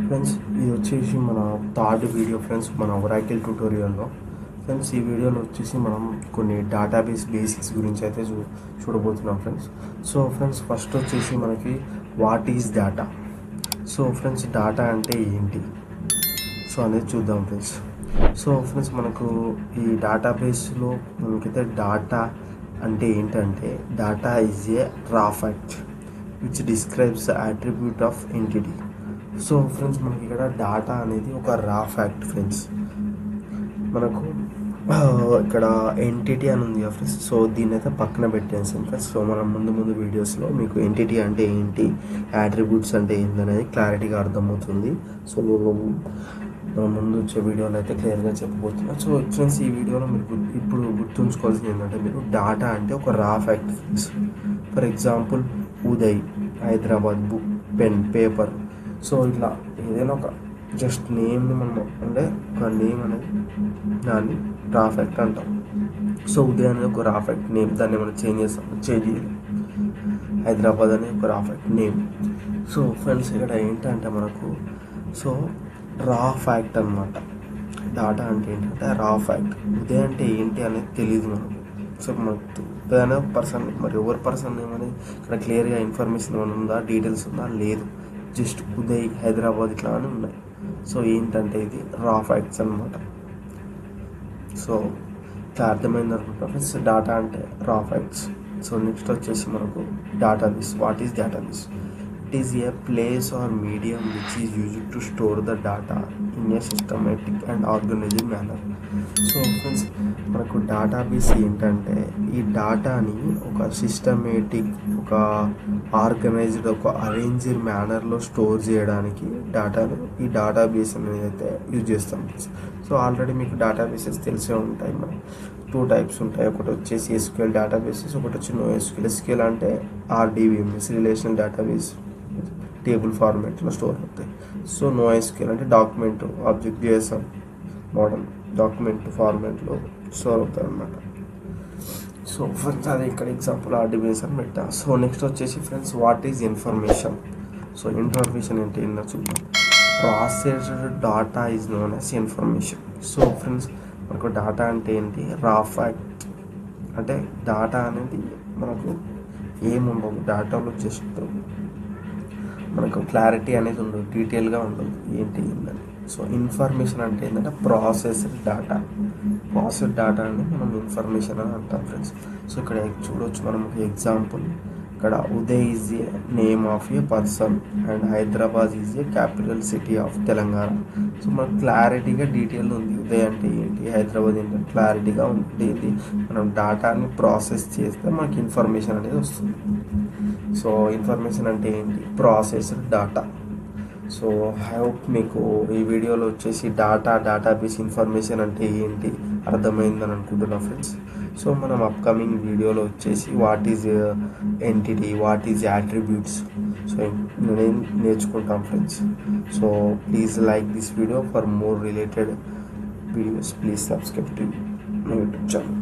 Friends ఇది వచ్చేసి మన థర్డ్ వీడియో ఫ్రెండ్స్ మన ఒరాకిల్ ట్యూటోరియల్లో. ఫ్రెండ్స్ ఈ వీడియోలో వచ్చేసి మనం కొన్ని డేటాబేస్ బేసిక్స్ గురించి అయితే చూడబోతున్నాం ఫ్రెండ్స్. సో ఫ్రెండ్స్ ఫస్ట్ వచ్చేసి మనకి what is data. So friends data అంటే ఏంటి సో అనేది చూద్దాం ఫ్రెండ్స్. సో ఫ్రెండ్స్ మనకు ఈ డేటాబేస్లో మనకైతే డేటా అంటే ఏంటంటే డేటా ఈజ్ ఏ రా fact which describes the attribute of entity. So friends మనకి ఇక్కడ డేటా అనేది ఒక రా ఫ్యాక్ట్ ఫ్రెండ్స్. మనకు ఇక్కడ ఎంటిటీ అని ఉంది ఫ్రెండ్స్. సో దీన్ని అయితే పక్కన పెట్టేసాం ఫ్రెండ్స్. సో మనం ముందు వీడియోస్లో మీకు ఎంటిటీ అంటే ఏంటి, యాట్రిబ్యూట్స్ అంటే ఏంటనేది క్లారిటీగా అర్థమవుతుంది. సో ముందు వచ్చే వీడియోలో అయితే క్లియర్గా చెప్పబోతున్నాను. సో ఫ్రెండ్స్ ఈ వీడియోలో మీరు ఇప్పుడు గుర్తుంచుకోవాల్సింది ఏంటంటే మీరు డేటా అంటే ఒక రా fact friends. For example Uday, Hyderabad, book, pen, paper. So ఇట్లా ఏదైనా ఒక జస్ట్ నేమ్ని మనం అంటే ఒక నేమ్ అనేది దాన్ని రా ఫ్యాక్ట్ అంటాం. సో ఉదయ్ అనేది ఒక రా ఫ్యాక్ట్ నేమ్, దాన్ని మనం చేంజ్ చేయలేం. హైదరాబాద్ అనేది ఒక రా ఫ్యాక్ట్ నేమ్. సో ఫ్రెండ్స్ ఇక్కడ ఏంటంటే మనకు సో రా ఫ్యాక్ట్ అనమాట. డేటా అంటే ఏంటంటే రా ఫ్యాక్ట్. ఉదయ్ అంటే ఏంటి అనేది తెలియదు మనకు. సో మనకు ఉదయ్ అనే పర్సన్, మరి ఎవరి పర్సన్ ఏమని ఇక్కడ క్లియర్గా ఇన్ఫర్మేషన్ ఏమైనా ఉందా, డీటెయిల్స్ ఉందా, లేదు. జస్ట్ ఉదయ్, హైదరాబాద్ ఇట్లా అని ఉన్నాయి. సో ఏంటంటే ఇది రా ఫ్యాక్ట్స్ అనమాట. సో ఇట్లా అర్థమైంది అనుకుంటా ఫ్రెండ్స్ డేటా అంటే రా ఫ్యాక్ట్స్. సో నెక్స్ట్ వచ్చేసి మనకు database. What is database? It is a place or medium which is used to store the data in a systematic and organized manner. So friends మనకు database ఏంటంటే ఈ డేటాని ఒక systematic, ఒక ఆర్గనైజ్డ్, ఒక arranged మేనర్లో store చేయడానికి డేటాను ఈ డేటాబేస్ అనేది అయితే యూజ్ చేస్తాం. సో ఆల్రెడీ మీకు డేటాబేసెస్ తెలిసే ఉంటాయి. మనకి 2 టైప్స్ ఉంటాయి. ఒకటి వచ్చేసి ఎస్క్యూఎల్ డేటాబేసెస్, ఒకటి వచ్చి నో ఎస్క్యూఎల్. ఎస్క్యూఎల్ అంటే ఆర్డీబీఎంఎస్, రిలేషనల్ డేటాబేస్, టేబుల్ ఫార్మేట్లో స్టోర్ అవుతాయి. సో నో ఎస్క్యూఎల్ అంటే document object JSON model document ఫార్మేట్లో స్టోర్ అవుతాయి అన్నమాట. సో ఫ్రెండ్స్ అది ఇక్కడ ఎగ్జాంపుల్ ఆర్డీబీఎస్ అని పెట్టా. సో నెక్స్ట్ వచ్చేసి friends what is information. So information అంటే ఏంటో చూద్దాం. Processed data is known as information. So friends మనకు డేటా అంటే ఏంటి, రా ఫ్యాక్ట్. అంటే డేటా అనేది మనకు ఏముండదు, డేటాలో జస్ట్ మనకు క్లారిటీ అనేది ఉండదు, డీటెయిల్గా ఉండదు ఏంటి ఏంటని. సో ఇన్ఫర్మేషన్ అంటే ఏంటంటే ప్రాసెస్డ్ డేటా. ప్రాసెస్డ్ డేటా అని మనం ఇన్ఫర్మేషన్ అని అంటాం ఫ్రెండ్స్. సో ఇక్కడ చూడవచ్చు మనం ఒక ఎగ్జాంపుల్. ఇక్కడ Uday is a name of A person and Hyderabad is a capital city of Telangana. So మనకు క్లారిటీగా డీటెయిల్ ఉంది. ఉదయ్ అంటే ఏంటి, హైదరాబాద్ ఏంటి క్లారిటీగా ఉండేది. మనం డేటాని ప్రాసెస్ చేస్తే మనకి ఇన్ఫర్మేషన్ అనేది వస్తుంది. సో ఇన్ఫర్మేషన్ అంటే ఏంటి, processed data. So I hope మీకు ఈ వీడియోలో వచ్చేసి డేటాబేస్ ఇన్ఫర్మేషన్ అంటే ఏంటి అర్థమైందని అనుకుంటున్నా ఫ్రెండ్స్. సో మనం అప్కమింగ్ వీడియోలో వచ్చేసి what is entity, what is attributes, so నేను నేర్చుకుంటాం friends. So please like this video for more related videos. Please subscribe to my YouTube channel.